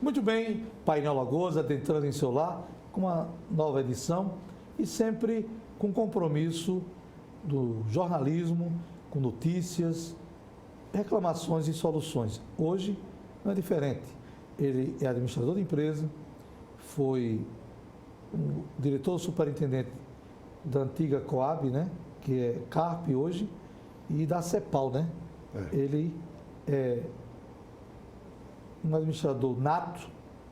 Muito bem, Painel Alagoas adentrando em seu lar com uma nova edição e sempre com compromisso do jornalismo, com notícias, reclamações e soluções. Hoje não é diferente. Ele é administrador de empresa, foi o diretor superintendente da antiga Coab, né, que é Carpe hoje, e da CEPAL, né? Ele é um administrador nato,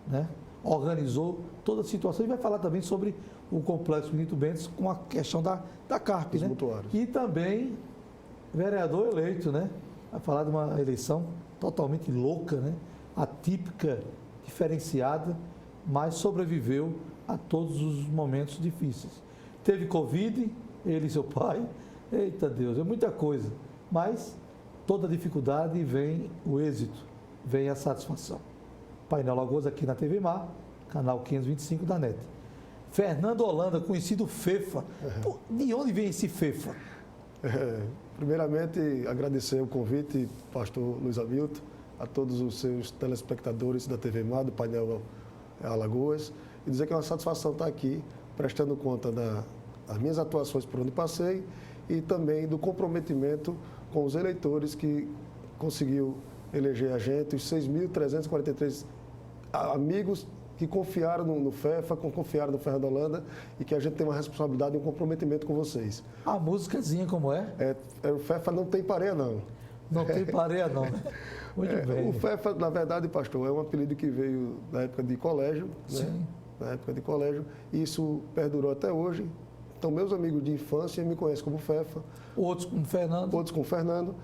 né? Organizou toda a situação e vai falar também sobre o Complexo Benito Bentes com a questão da Carpe, né? Mutuários. E também vereador eleito, né? Vai falar de uma eleição totalmente louca, né? Atípica, diferenciada, mas sobreviveu a todos os momentos difíceis. Teve Covid, ele e seu pai, eita Deus, é muita coisa, mas toda dificuldade vem o êxito, vem a satisfação. Painel Alagoas aqui na TV Mar, canal 525 da NET. Fernando Holanda, conhecido Fefa. Pô, de onde vem esse Fefa? Primeiramente, agradecer o convite, pastor Luiz Hamilton, a todos os seus telespectadores da TV Mar, do Painel Alagoas, e dizer que é uma satisfação estar aqui, prestando conta das minhas atuações por onde passei e também do comprometimento com os eleitores que conseguiu eleger a gente, os 6.343 amigos que confiaram no FEFA, confiaram no Fernando Holanda e que a gente tem uma responsabilidade e um comprometimento com vocês. A músicazinha como é? O FEFA não tem pareia, não. Não tem pareia, não. Muito bem. O FEFA, na verdade, pastor, é um apelido que veio da época de colégio, né? Na época de colégio, e isso perdurou até hoje. Então, meus amigos de infância me conhecem como FEFA. Outros como Fernando. Outros como Fernando.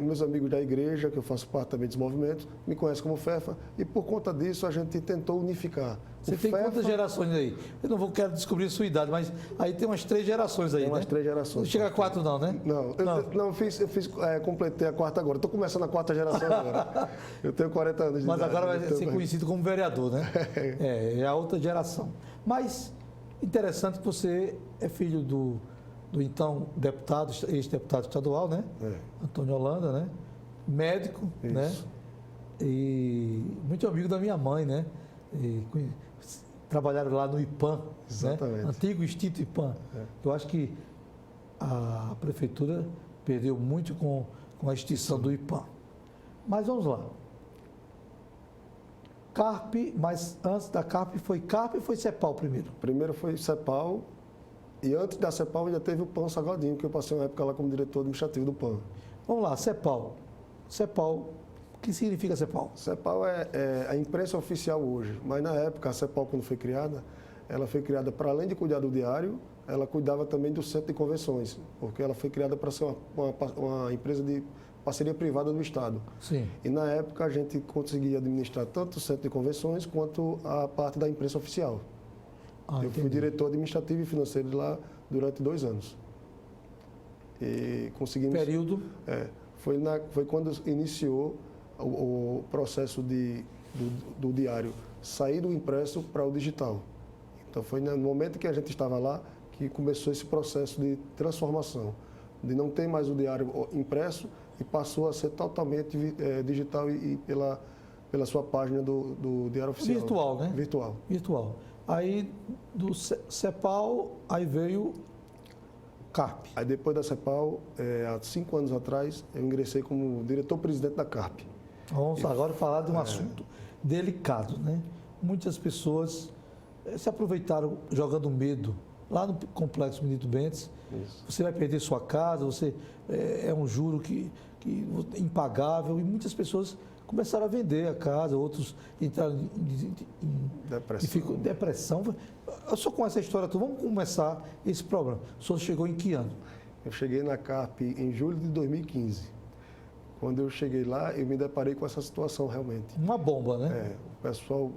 Meus amigos da igreja, que eu faço parte também dos movimentos, me conhecem como FEFA. E por conta disso, a gente tentou unificar. Você tem quantas gerações aí? Eu não quero descobrir a sua idade, mas aí tem umas 3 gerações aí, tem umas né? 3 gerações. Não chega a 4 não, né? Não, completei a quarta agora. Estou começando a 4ª geração agora. Eu tenho 40 anos de Mas idade. agora vai ser conhecido como vereador, né? É a outra geração. Mas interessante que você é filho do então deputado, ex-deputado estadual, né? Antônio Holanda, né? Médico, isso, né? E muito amigo da minha mãe, né? Trabalharam lá no IPAM, exatamente, né? Antigo Instituto IPAM. Eu acho que a prefeitura perdeu muito com a extinção do IPAM. Mas vamos lá. Carpe, mas antes da Carpe foi CEPAL primeiro? Primeiro foi CEPAL. E antes da CEPAL ainda teve o PAN Salgadinho, que eu passei uma época lá como diretor administrativo do PAN. Vamos lá, CEPAL. CEPAL, o que significa CEPAL? CEPAL é a imprensa oficial hoje, mas na época a CEPAL, quando foi criada, ela foi criada para além de cuidar do diário, ela cuidava também do centro de convenções, porque ela foi criada para ser uma empresa de parceria privada do Estado. Sim. E na época a gente conseguia administrar tanto o centro de convenções quanto a parte da imprensa oficial. Eu fui diretor administrativo e financeiro de lá durante 2 anos. E conseguimos... Período? Foi quando iniciou o processo do diário sair do impresso para o digital. Então foi no momento que a gente estava lá que começou esse processo de transformação, de não ter mais o diário impresso e passou a ser totalmente digital e pela sua página do Diário Oficial. Virtual, né? Virtual. Aí do CEPAL, aí veio Carpe. Aí depois da CEPAL, há 5 anos atrás, eu ingressei como diretor-presidente da Carpe. Vamos agora falar de um assunto delicado, né? Muitas pessoas se aproveitaram jogando medo lá no Complexo Benito Bentes. Isso. Você vai perder sua casa, você é um juro que impagável, e muitas pessoas começaram a vender a casa, outros entraram em depressão. Eu só com essa história toda, vamos começar esse programa. O senhor chegou em que ano? Eu cheguei na Carpe em julho de 2015. Quando eu cheguei lá, eu me deparei com essa situação realmente. Uma bomba, né? O pessoal,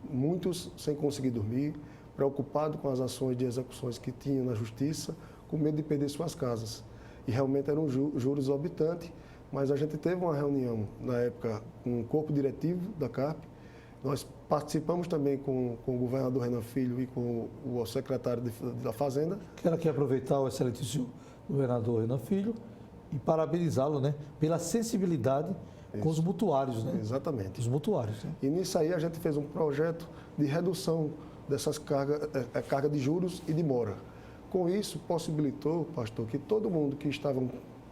muitos sem conseguir dormir, preocupado com as ações de execuções que tinham na justiça, com medo de perder suas casas. E realmente eram juros exorbitantes. Mas a gente teve uma reunião, na época, com o corpo diretivo da Carpe. Nós participamos também com o governador Renan Filho e com o secretário da Fazenda. Quero aqui aproveitar o excelentíssimo governador Renan Filho e parabenizá-lo, né, pela sensibilidade com os mutuários, né? Exatamente. Os mutuários, né? E nisso aí a gente fez um projeto de redução dessas carga de juros e de mora. Com isso, possibilitou, pastor, que todo mundo que estava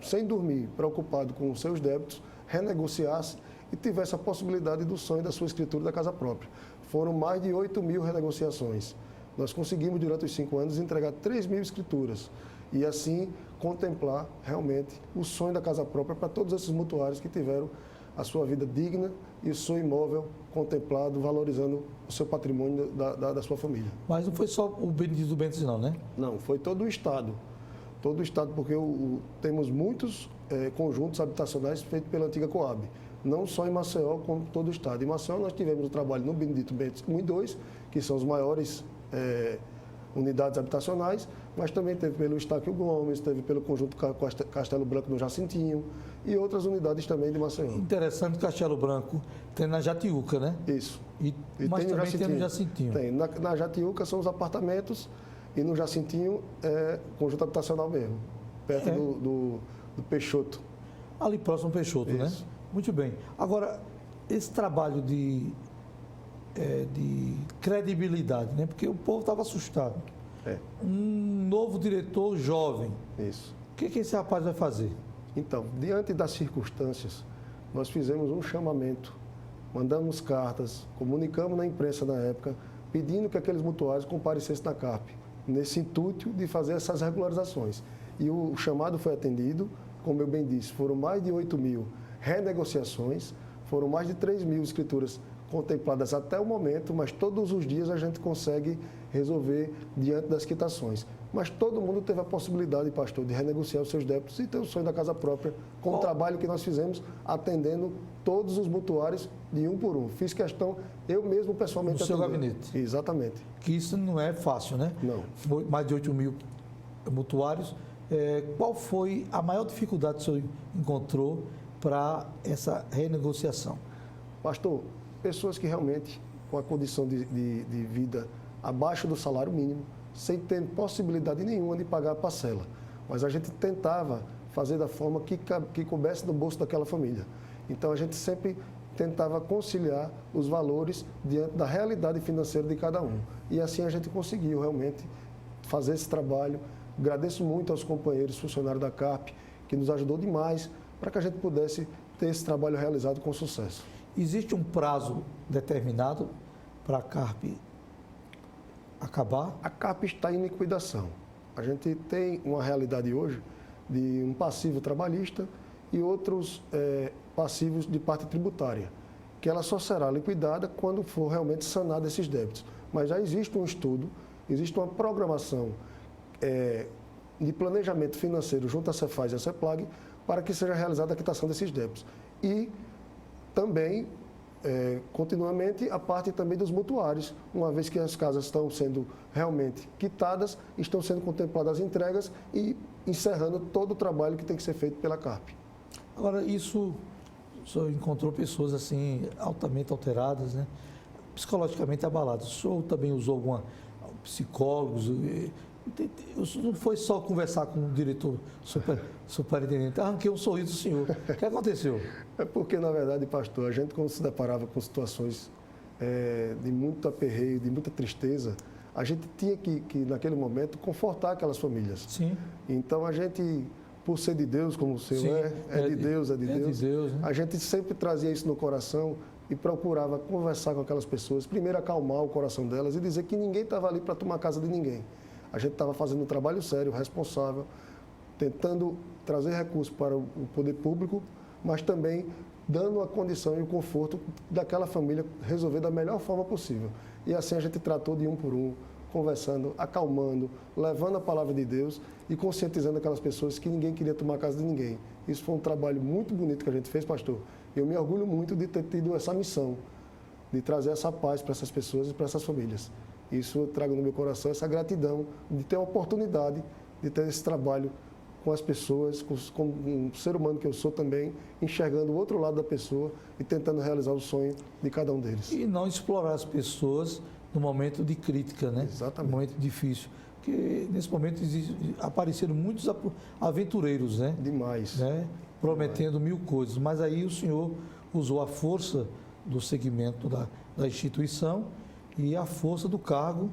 sem dormir, preocupado com os seus débitos, renegociasse e tivesse a possibilidade do sonho da sua escritura da casa própria. Foram mais de 8.000 renegociações. Nós conseguimos, durante os 5 anos, entregar 3.000 escrituras e, assim, contemplar realmente o sonho da casa própria para todos esses mutuários que tiveram a sua vida digna e o seu imóvel contemplado, valorizando o seu patrimônio da sua família. Mas não foi só o Benedito Bentes, não, né? Não, foi todo o Estado. Todo o Estado, porque temos muitos conjuntos habitacionais feitos pela antiga Coab. Não só em Maceió, como todo o Estado. Em Maceió nós tivemos o trabalho no Benedito Bentes 1 e 2, que são os maiores unidades habitacionais, mas também teve pelo Estáquio Gomes, teve pelo conjunto Castelo Branco no Jacintinho e outras unidades também de Maceió. Interessante, Castelo Branco tem na Jatiuca, né? Isso. Mas também tem no Jacintinho. Tem. Na Jatiuca são os apartamentos e no Jacintinho é conjunto habitacional mesmo, perto do Peixoto. Ali próximo ao Peixoto, né? Muito bem. Agora, esse trabalho de credibilidade, né? Porque o povo estava assustado. Um novo diretor jovem. Isso. O que esse rapaz vai fazer? Então, diante das circunstâncias, nós fizemos um chamamento, mandamos cartas, comunicamos na imprensa na época, pedindo que aqueles mutuários comparecessem na CARP, nesse intuito de fazer essas regularizações. E o chamado foi atendido, como eu bem disse, foram mais de 8.000 renegociações, foram mais de 3.000 escrituras contempladas até o momento, mas todos os dias a gente consegue resolver diante das quitações. Mas todo mundo teve a possibilidade, pastor, de renegociar os seus débitos e ter o sonho da casa própria, com o trabalho que nós fizemos, atendendo todos os mutuários de um por um. Fiz questão, eu mesmo pessoalmente... No seu gabinete. Exatamente. Que isso não é fácil, né? Não. Mais de 8.000 mutuários. Qual foi a maior dificuldade que o senhor encontrou para essa renegociação? Pastor, pessoas que realmente, com a condição de vida abaixo do salário mínimo, sem ter possibilidade nenhuma de pagar a parcela. Mas a gente tentava fazer da forma que coubesse no bolso daquela família. Então, a gente sempre tentava conciliar os valores diante da realidade financeira de cada um. E assim a gente conseguiu realmente fazer esse trabalho. Agradeço muito aos companheiros funcionários da CARP, que nos ajudou demais para que a gente pudesse ter esse trabalho realizado com sucesso. Existe um prazo determinado para a CARP acabar? A CARP está em liquidação. A gente tem uma realidade hoje de um passivo trabalhista e outros passivos de parte tributária, que ela só será liquidada quando for realmente sanada esses débitos. Mas já existe um estudo, existe uma programação de planejamento financeiro junto à Cefaz e à CEPLAG para que seja realizada a quitação desses débitos. E também, continuamente, a parte também dos mutuários, uma vez que as casas estão sendo realmente quitadas, estão sendo contempladas as entregas e encerrando todo o trabalho que tem que ser feito pela CARP. Agora, isso, o senhor encontrou pessoas assim, altamente alteradas, né? Psicologicamente abaladas. O senhor também usou psicólogos? Não foi só conversar com o diretor superintendente, arranquei um sorriso do senhor. O que aconteceu? É porque, na verdade, pastor, a gente quando se deparava com situações de muito aperreio, de muita tristeza, a gente tinha que, naquele momento, confortar aquelas famílias. Sim. Então, a gente, por ser de Deus, como o senhor é de Deus, né? A gente sempre trazia isso no coração e procurava conversar com aquelas pessoas, primeiro acalmar o coração delas e dizer que ninguém estava ali para tomar casa de ninguém. A gente estava fazendo um trabalho sério, responsável, tentando trazer recursos para o poder público, mas também dando a condição e o conforto daquela família resolver da melhor forma possível. E assim a gente tratou de um por um, conversando, acalmando, levando a palavra de Deus e conscientizando aquelas pessoas que ninguém queria tomar casa de ninguém. Isso foi um trabalho muito bonito que a gente fez, pastor. Eu me orgulho muito de ter tido essa missão, de trazer essa paz para essas pessoas e para essas famílias. Isso eu trago no meu coração, essa gratidão de ter a oportunidade de ter esse trabalho com as pessoas, com um ser humano que eu sou também, enxergando o outro lado da pessoa e tentando realizar o sonho de cada um deles. E não explorar as pessoas no momento de crítica, né? Exatamente. No momento difícil. porque nesse momento apareceram muitos aventureiros, né? Demais. Né? Prometendo mil coisas, mas aí o senhor usou a força do segmento da instituição e a força do cargo,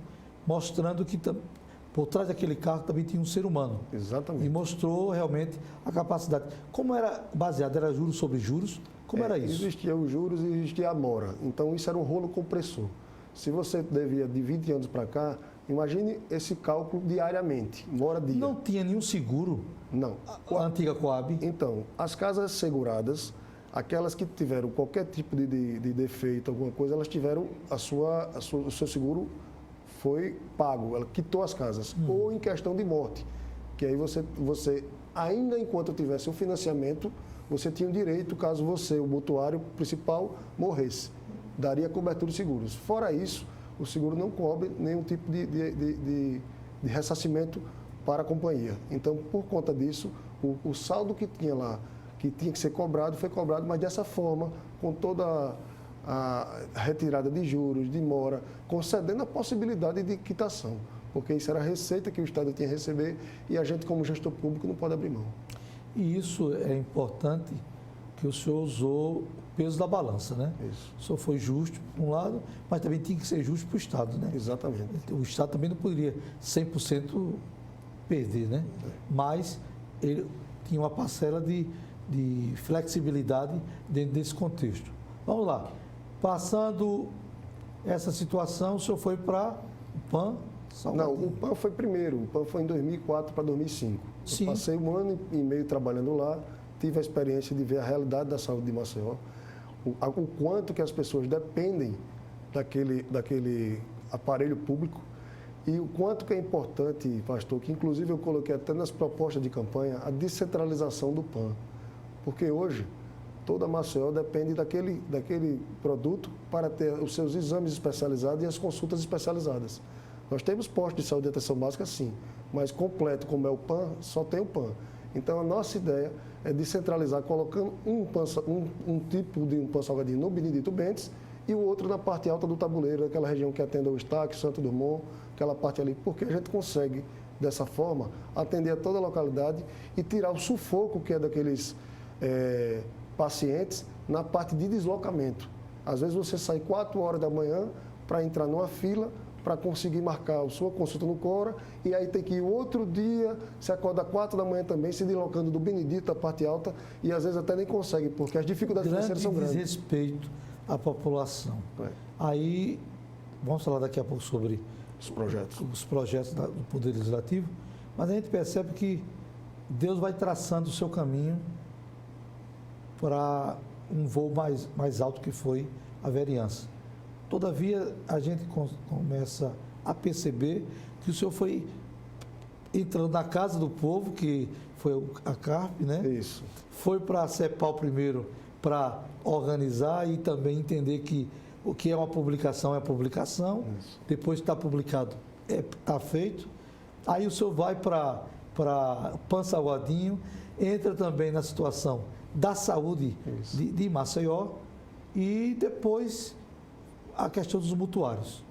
mostrando que por trás daquele cargo também tinha um ser humano. Exatamente. E mostrou realmente a capacidade. Como era baseado? Era juros sobre juros? Como era isso? Existia os juros e existia a mora. Então, isso era um rolo compressor. Se você devia de 20 anos para cá, imagine esse cálculo diariamente, mora dia. Não tinha nenhum seguro? Não. A antiga Coab? Então, as casas seguradas, aquelas que tiveram qualquer tipo de defeito, alguma coisa, elas tiveram o seu seguro foi pago, ela quitou as casas. Ou em questão de morte, que aí você ainda enquanto tivesse o financiamento, você tinha o direito, caso você, o mutuário principal, morresse. Daria cobertura de seguros. Fora isso, o seguro não cobre nenhum tipo de ressarcimento para a companhia. Então, por conta disso, o saldo que tinha lá, que tinha que ser cobrado, foi cobrado, mas dessa forma, com toda a retirada de juros, de mora, concedendo a possibilidade de quitação, porque isso era a receita que o Estado tinha a receber e a gente, como gestor público, não pode abrir mão. E isso é importante, que o senhor usou o peso da balança, né? Isso. O senhor foi justo, por um lado, mas também tinha que ser justo para o Estado, né? Exatamente. O Estado também não poderia 100% perder, né? Mas ele tinha uma parcela de flexibilidade dentro desse contexto. Vamos lá. Passando essa situação, o senhor foi para o PAN? Salvadinho. Não, o PAN foi primeiro. O PAN foi em 2004 para 2005. Sim. Eu passei 1 ano e meio trabalhando lá, tive a experiência de ver a realidade da saúde de Maceió, o quanto que as pessoas dependem daquele aparelho público e o quanto que é importante, pastor, que inclusive eu coloquei até nas propostas de campanha, a descentralização do PAN. Porque hoje, toda Maceió depende daquele produto para ter os seus exames especializados e as consultas especializadas. Nós temos postos de saúde e atenção básica, sim, mas completo, como é o PAN, só tem o PAN. Então, a nossa ideia é descentralizar, colocando um tipo de um PAN Salgadinho no Benedito Bentes e o outro na parte alta do tabuleiro, aquela região que atende ao Estaque, Santo Dumont, aquela parte ali, porque a gente consegue, dessa forma, atender a toda a localidade e tirar o sufoco que é daqueles pacientes na parte de deslocamento. Às vezes você sai 4 horas da manhã para entrar numa fila, para conseguir marcar a sua consulta no Cora, e aí tem que ir outro dia, se acorda 4 da manhã também, se deslocando do Benedito, a parte alta, e às vezes até nem consegue, porque as dificuldades financeiras são grandes. Desrespeito à população. Aí, vamos falar daqui a pouco sobre os projetos do Poder Legislativo, mas a gente percebe que Deus vai traçando o seu caminho para um voo mais alto que foi a vereança. Todavia, a gente começa a perceber que o senhor foi entrando na casa do povo, que foi a CARP, né? Isso. Foi para a CEPAL primeiro para organizar e também entender que o que é uma publicação é publicação. Isso. Depois que está publicado, está feito. Aí o senhor vai para PAN Salgadinho, entra também na situação da saúde de Maceió e depois a questão dos mutuários.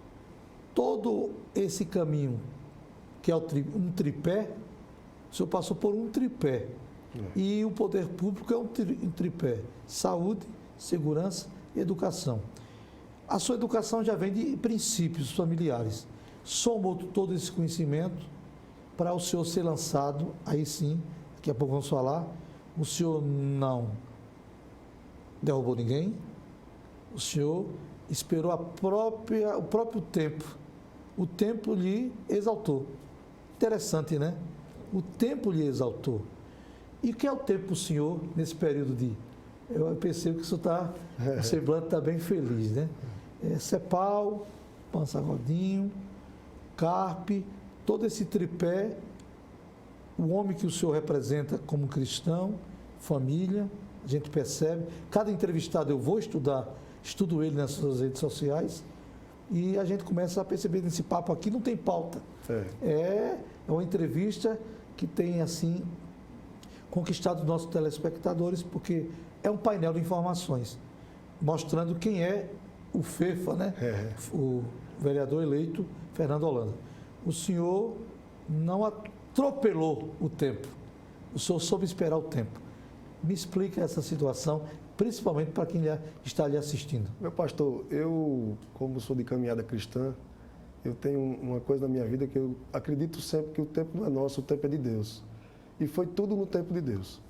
Todo esse caminho, que é um tripé, o senhor passou por um tripé. E o poder público é um tripé: saúde, segurança e educação. A sua educação já vem de princípios familiares. Somou todo esse conhecimento para o senhor ser lançado, aí sim, daqui a pouco vamos falar, o senhor não derrubou ninguém, o senhor esperou o próprio tempo. O tempo lhe exaltou. Interessante, né? O tempo lhe exaltou. E o que é o tempo para o senhor nesse período de... Eu percebo que o semblante está bem feliz, né? CEPAL, PAN Salgadinho, CARP, todo esse tripé, o homem que o senhor representa como cristão, família, a gente percebe. Cada entrevistado eu vou estudo ele nas suas redes sociais e a gente começa a perceber nesse papo aqui não tem pauta. É uma entrevista que tem, assim, conquistado nossos telespectadores, porque é um painel de informações, mostrando quem é o FEFA, né? O vereador eleito Fernando Holanda. O senhor não atropelou o tempo. O senhor soube esperar o tempo. Me explica essa situação, principalmente para quem está ali assistindo. Meu pastor, eu, como sou de caminhada cristã, eu tenho uma coisa na minha vida que eu acredito sempre que o tempo não é nosso, o tempo é de Deus. E foi tudo no tempo de Deus.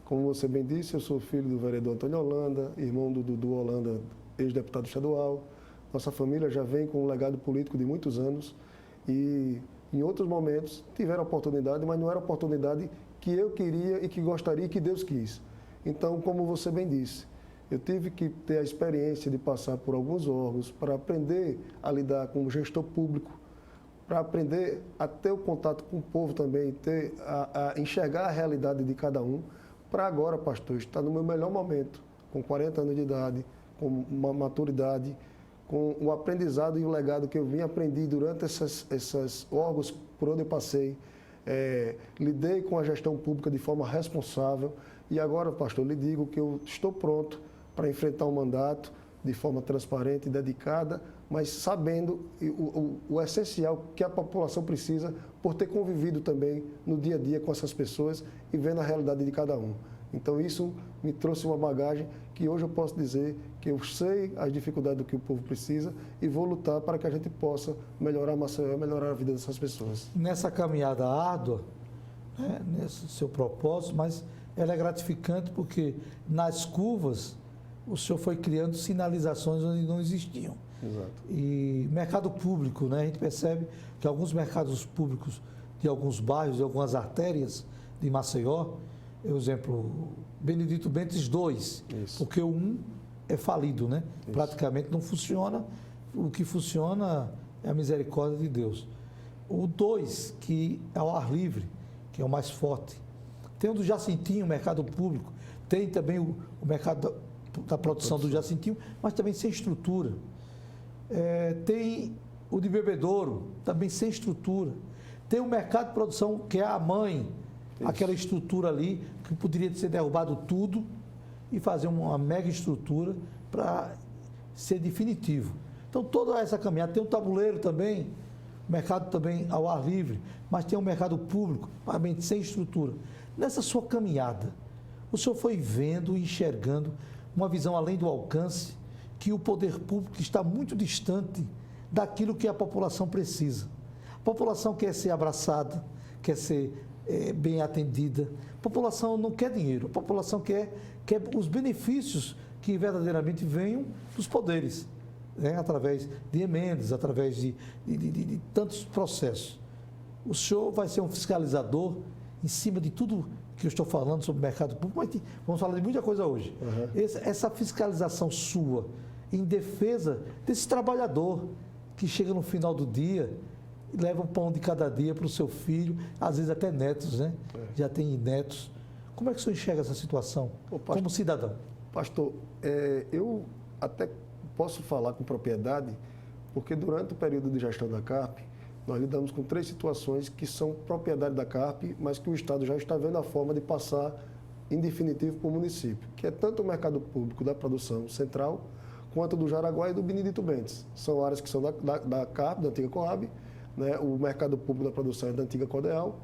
Como você bem disse, eu sou filho do vereador Antônio Holanda, irmão do Dudu Holanda, ex-deputado estadual. Nossa família já vem com um legado político de muitos anos e em outros momentos tiveram oportunidade, mas não era a oportunidade que eu queria e que gostaria e que Deus quis. Então, como você bem disse, eu tive que ter a experiência de passar por alguns órgãos para aprender a lidar como gestor público, para aprender a ter o contato com o povo também, a enxergar a realidade de cada um, para agora, pastor, estar no meu melhor momento, com 40 anos de idade, com uma maturidade, com o aprendizado e o legado que eu aprendi durante esses órgãos por onde eu passei. Lidei com a gestão pública de forma responsável e agora, pastor, lhe digo que eu estou pronto para enfrentar o mandato de forma transparente e dedicada, mas sabendo o essencial que a população precisa por ter convivido também no dia a dia com essas pessoas e vendo a realidade de cada um. Então isso me trouxe uma bagagem que hoje eu posso dizer que eu sei as dificuldades do que o povo precisa e vou lutar para que a gente possa melhorar Maceió, melhorar a vida dessas pessoas. Nessa caminhada árdua, né, nesse seu propósito, mas ela é gratificante porque nas curvas o senhor foi criando sinalizações onde não existiam. Exato. E mercado público, né, a gente percebe que alguns mercados públicos de alguns bairros, de algumas artérias de Maceió, exemplo, Benedito Bentes 2, Isso. porque o 1 é falido, né? Isso. Praticamente não funciona, o que funciona é a misericórdia de Deus. O 2, que é ao ar livre, que é o mais forte. Tem o do Jacintinho, o mercado público, tem também o mercado da produção do Jacintinho, mas também sem estrutura. Tem o de Bebedouro, também sem estrutura. Tem o mercado de produção, que é a mãe, isso. Aquela estrutura ali, que poderia ser derrubado tudo e fazer uma mega estrutura para ser definitivo. Então, toda essa caminhada, tem um tabuleiro também, mercado também ao ar livre, mas tem um mercado público, mas sem estrutura. Nessa sua caminhada, o senhor foi vendo e enxergando uma visão além do alcance, que o poder público está muito distante daquilo que a população precisa. A população quer ser abraçada, quer ser bem atendida. A população não quer dinheiro, a população quer os benefícios que verdadeiramente venham dos poderes, né? Através de emendas, através de tantos processos. O senhor vai ser um fiscalizador em cima de tudo que eu estou falando sobre o mercado público, mas vamos falar de muita coisa hoje. Uhum. Essa fiscalização sua em defesa desse trabalhador que chega no final do dia e leva o pão de cada dia para o seu filho, às vezes até netos, né? Já tem netos. Como é que o senhor enxerga essa situação, como cidadão? Pastor, eu até posso falar com propriedade, porque durante o período de gestão da CARP, nós lidamos com 3 situações que são propriedade da CARP, mas que o Estado já está vendo a forma de passar em definitivo para o município, que é tanto o mercado público da produção central, quanto do Jaraguá e do Benedito Bentes. São áreas que são da CARP, da antiga Coab, né? O mercado público da produção é da antiga Codeal,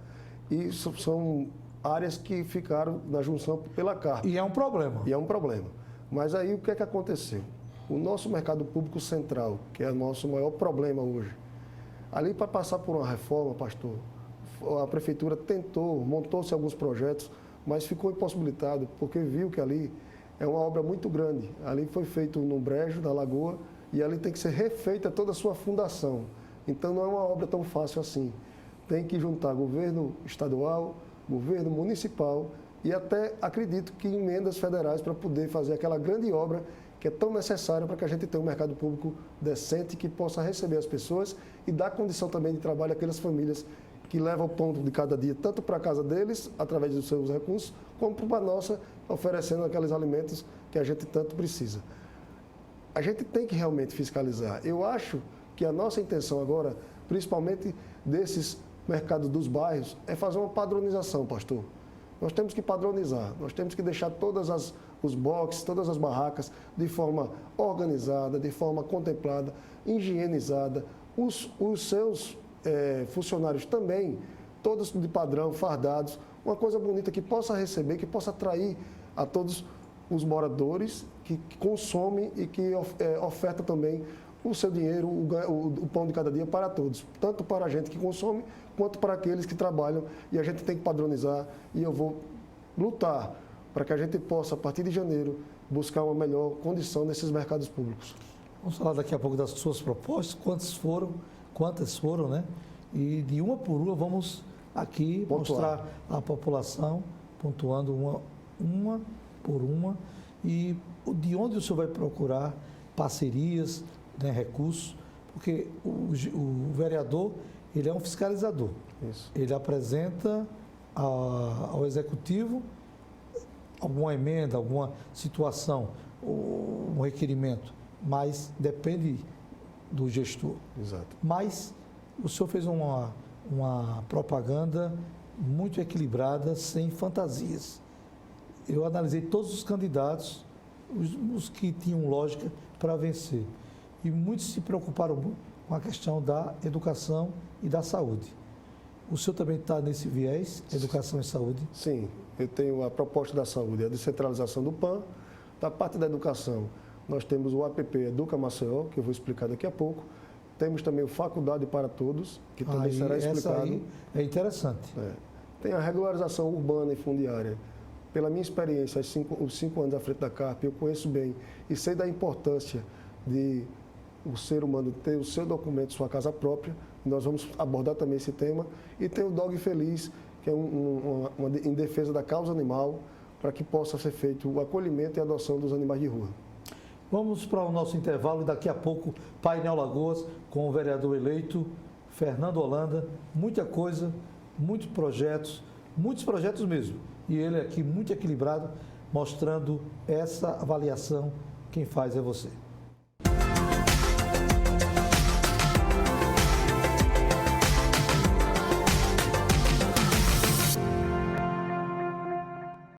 e são áreas que ficaram na junção pela CARP. E é um problema. E é um problema. Mas aí o que é que aconteceu? O nosso mercado público central, que é o nosso maior problema hoje, ali para passar por uma reforma, pastor, a prefeitura tentou, montou-se alguns projetos, mas ficou impossibilitado, porque viu que ali é uma obra muito grande. Ali foi feito no brejo da lagoa e ali tem que ser refeita toda a sua fundação. Então não é uma obra tão fácil assim. Tem que juntar governo estadual, governo municipal e até, acredito, que emendas federais para poder fazer aquela grande obra que é tão necessária para que a gente tenha um mercado público decente que possa receber as pessoas e dar condição também de trabalho àquelas famílias que levam o pão de cada dia, tanto para a casa deles, através dos seus recursos, como para a nossa, oferecendo aqueles alimentos que a gente tanto precisa. A gente tem que realmente fiscalizar. Eu acho que a nossa intenção agora, principalmente desses mercados dos bairros, é fazer uma padronização, pastor. Nós temos que padronizar, nós temos que deixar os boxes, todas as barracas de forma organizada, de forma contemplada, higienizada. Os seus funcionários também todos de padrão, fardados, uma coisa bonita que possa receber, que possa atrair a todos os moradores que consomem e que oferta também o seu dinheiro, o pão de cada dia para todos, tanto para a gente que consome, quanto para aqueles que trabalham, e a gente tem que padronizar, e eu vou lutar para que a gente possa, a partir de janeiro, buscar uma melhor condição nesses mercados públicos. Vamos falar daqui a pouco das suas propostas, quantas foram, né? E de uma por uma vamos aqui mostrar à população, pontuando uma por uma, e de onde o senhor vai procurar parcerias, né, recursos, porque o vereador, ele é um fiscalizador. Isso. Ele apresenta ao executivo alguma emenda, alguma situação, um requerimento, mas depende do gestor. Exato. Mas o senhor fez uma propaganda muito equilibrada, sem fantasias. Eu analisei todos os candidatos, os que tinham lógica para vencer. E muitos se preocuparam com a questão da educação e da saúde. O senhor também está nesse viés, educação e saúde? Sim, eu tenho a proposta da saúde, a descentralização do PAN. Da parte da educação, nós temos o APP Educa Maceió, que eu vou explicar daqui a pouco. Temos também o Faculdade para Todos, que também será explicado. Essa aí é interessante. Tem a regularização urbana e fundiária. Pela minha experiência, os 5 anos à frente da CARP, eu conheço bem e sei da importância de o ser humano ter o seu documento, sua casa própria. Nós vamos abordar também esse tema. E tem o Dog Feliz, que é em defesa da causa animal, para que possa ser feito o acolhimento e a adoção dos animais de rua. Vamos para o nosso intervalo e daqui a pouco, Painel Lagoas, com o vereador eleito, Fernando Holanda. Muita coisa, muitos projetos mesmo. E ele aqui muito equilibrado, mostrando essa avaliação. Quem faz é você.